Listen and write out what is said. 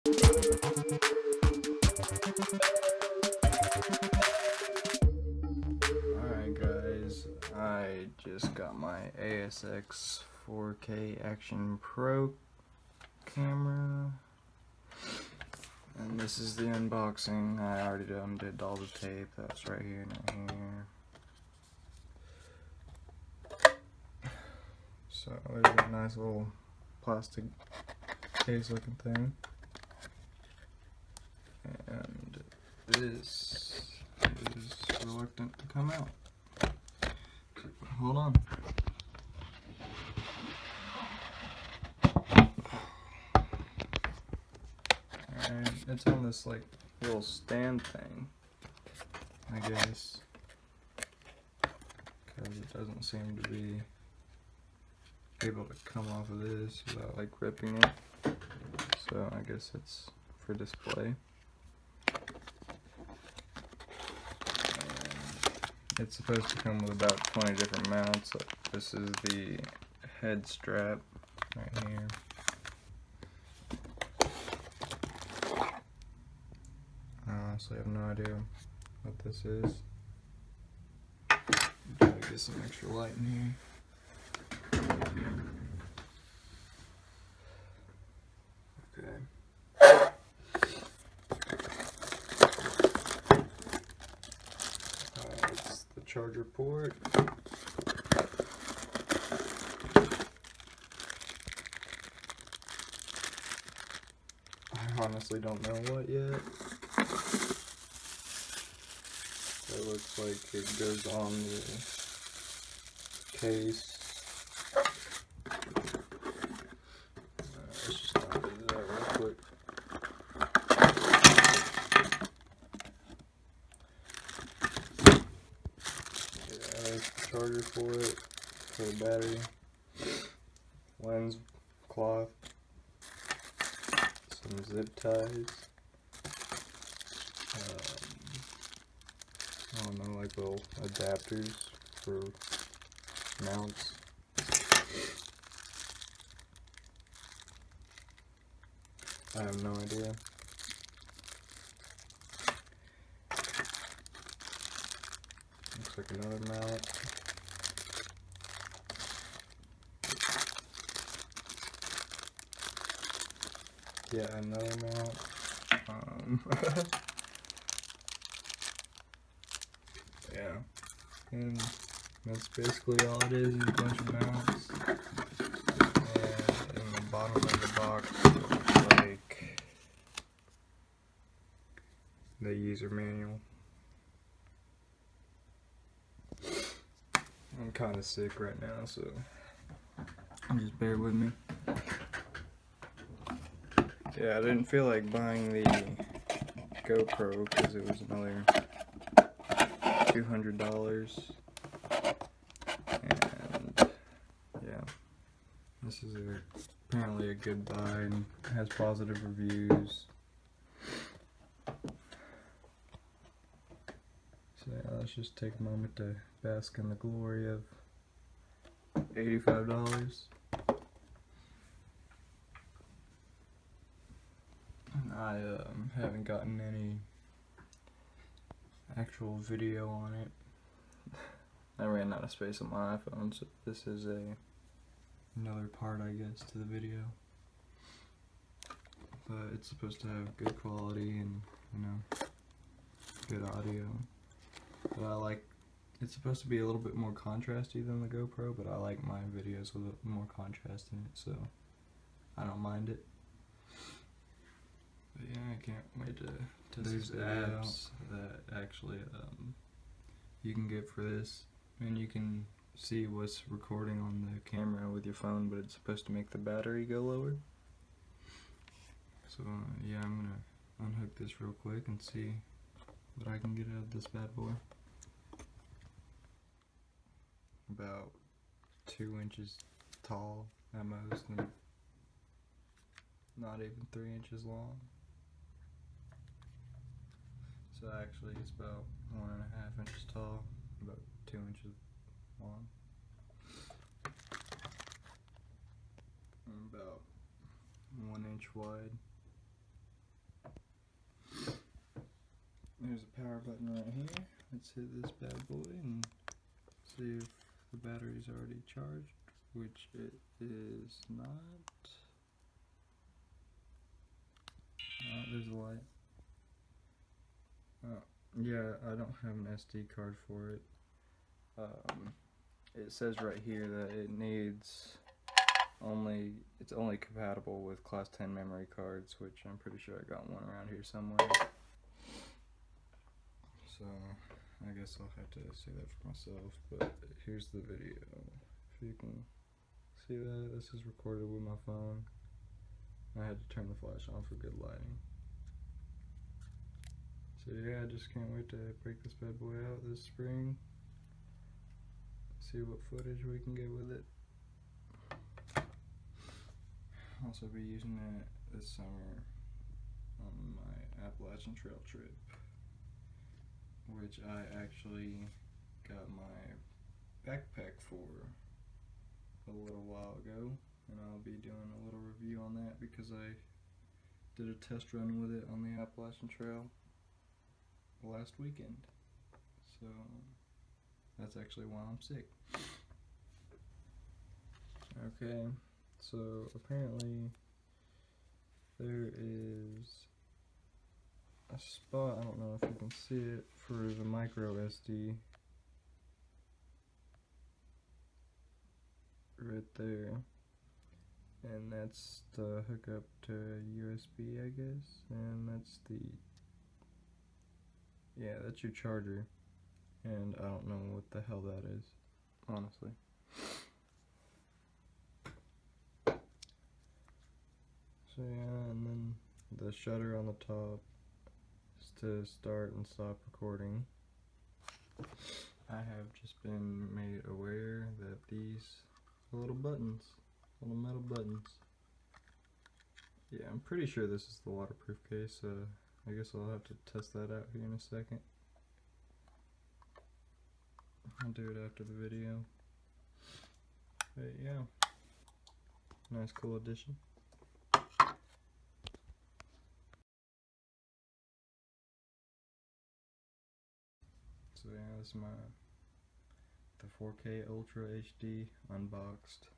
Alright guys, I just got my ASX 4K Action Pro camera, and this is the unboxing. I already undid all the tape that's right here and right here. So there's a nice little plastic case looking thing, and this is reluctant to come out. Hold on. And it's on this like little stand thing, I guess, because it doesn't seem to be able to come off of this without like ripping it. So I guess it's for display. It's supposed to come with about 20 different mounts. This is the head strap right here. I honestly have no idea what this is. Gotta get some extra light in here. Okay. It's the charger port. I honestly don't know what yet. It looks like it goes on the case. Let's just not do that real quick. There's the charger for it, for the battery, lens cloth, some zip ties, I don't know, like little adapters for mounts. I have no idea. Looks like another mount. Yeah, another mount. Yeah, and that's basically all it is a bunch of mounts. And in the bottom of the box looks like the user manual. I'm kind of sick right now, so just bear with me. Yeah, I didn't feel like buying the GoPro because it was another $200, and yeah, this is apparently a good buy and has positive reviews. So yeah, let's just take a moment to bask in the glory of $85. I haven't gotten any actual video on it. I ran out of space on my iPhone, so this is another part, I guess, to the video. But it's supposed to have good quality and, you know, good audio. But I like, it's supposed to be a little bit more contrasty than the GoPro, but I like my videos with more contrast in it, so I don't mind it. But yeah, I can't wait to test these apps that actually you can get for this, and you can see what's recording on the camera with your phone, but it's supposed to make the battery go lower. So yeah, I'm gonna unhook this real quick and see what I can get out of this bad boy. About 2 inches tall at most, and not even 3 inches long. So actually it's about 1.5 inches tall, about 2 inches long, and about 1 inch wide. There's a power button right here. Let's hit this bad boy and see if the battery's already charged, which it is not. Oh, there's a light. Yeah, I don't have an SD card for it. It says right here that it needs it's only compatible with class 10 memory cards, which I'm pretty sure I got one around here somewhere. So I guess I'll have to see that for myself, but here's the video. If you can see that, this is recorded with my phone. I had to turn the flash on for good lighting. So yeah, I just can't wait to break this bad boy out this spring. See what footage we can get with it. I'll also be using it this summer on my Appalachian Trail trip, which I actually got my backpack for a little while ago, and I'll be doing a little review on that because I did a test run with it on the Appalachian Trail last weekend. So that's actually why I'm sick. Okay, so apparently there is a spot, I don't know if you can see it, for the micro SD right there, and that's the hookup to USB, I guess, and that's that's your charger, and I don't know what the hell that is, honestly. So yeah, and then the shutter on the top is to start and stop recording. I have just been made aware that these are little buttons, little metal buttons. Yeah, I'm pretty sure this is the waterproof case, I guess I'll have to test that out here in a second. I'll do it after the video. But yeah, nice cool addition. So yeah, this is the 4K Ultra HD unboxed.